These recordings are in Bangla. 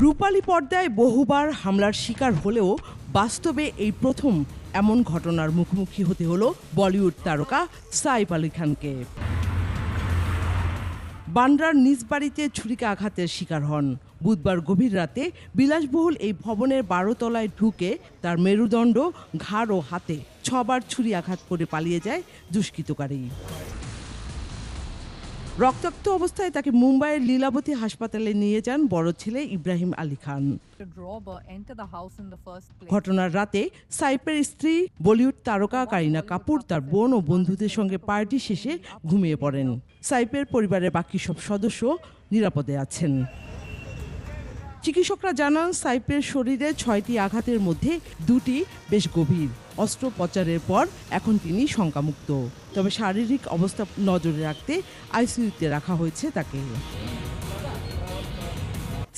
রূপালী পর্দায় বহুবার হামলার শিকার হলেও বাস্তবে এই প্রথম এমন ঘটনার মুখোমুখি হতে হলো বলিউড তারকা সাইফ আলী খানকে। বান্দ্রার নিজ বাড়িতে ছুরিকাঘাতের শিকার হন। বুধবার গভীর রাতে বিলাসবহুল এই ভবনের 12 তলায় ঢুকে তার মেরুদণ্ড, ঘাড় ও হাতে 6 বার ছুরি আঘাত করে পালিয়ে যায় দুষ্কৃতকারী। রক্তাক্ত অবস্থায় তাকে মুম্বাইয়ের লীলাবতী হাসপাতালে নিয়ে যান বড় ছেলে ইব্রাহিম আলী খান। ঘটনার রাতে সাইফের স্ত্রী বলিউড তারকা কারিনা কাপুর তার বোন ও বন্ধুদের সঙ্গে পার্টি শেষে ঘুমিয়ে পড়েন। সাইফের পরিবারের বাকি সব সদস্য নিরাপদে আছেন। চিকিৎসকরা জানান, সাইফের শরীরে 6টি আঘাতের মধ্যে 2টি বেশ গভীর। অস্ত্রোপচারের পর এখন তিনি শঙ্কামুক্ত, তবে শারীরিক অবস্থা নজরে রাখতে আইসিইউতে রাখা হয়েছে তাকে।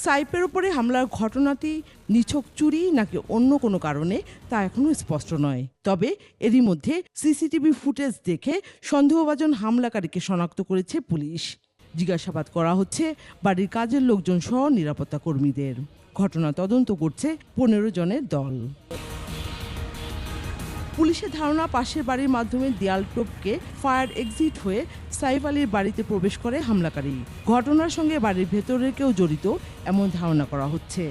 সাইফের উপরে হামলার ঘটনাটি নিছক চুরি নাকি অন্য কোনো কারণে তা এখনও স্পষ্ট নয়। তবে এরই মধ্যে সিসিটিভি ফুটেজ দেখে সন্দেহভাজন হামলাকারীকে শনাক্ত করেছে পুলিশ। জিজ্ঞাসাবাদ করা হচ্ছে বাড়ির কাজের লোকজন সহ নিরাপত্তা কর্মীদের। ঘটনা তদন্ত করছে 15 জনের দল। পুলিশের ধারণা, পাশের বাড়ির মাধ্যমে দেয়াল টপকে ফায়ার এক্সিট হয়ে সাইফ আলীর বাড়িতে প্রবেশ করে হামলাকারী। ঘটনার সঙ্গে বাড়ির ভেতরের কেউ জড়িত এমন ধারণা করা হচ্ছে।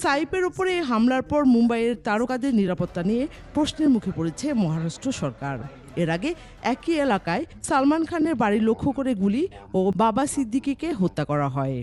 সাইফের উপরে হামলার পর মুম্বাইয়ের তারকাদের নিরাপত্তা নিয়ে প্রশ্নের মুখে পড়েছে মহারাষ্ট্র সরকার। এর আগে একই এলাকায় সালমান খানের বাড়ি লক্ষ্য করে গুলি ও বাবা সিদ্দিকীকে হত্যা করা হয়।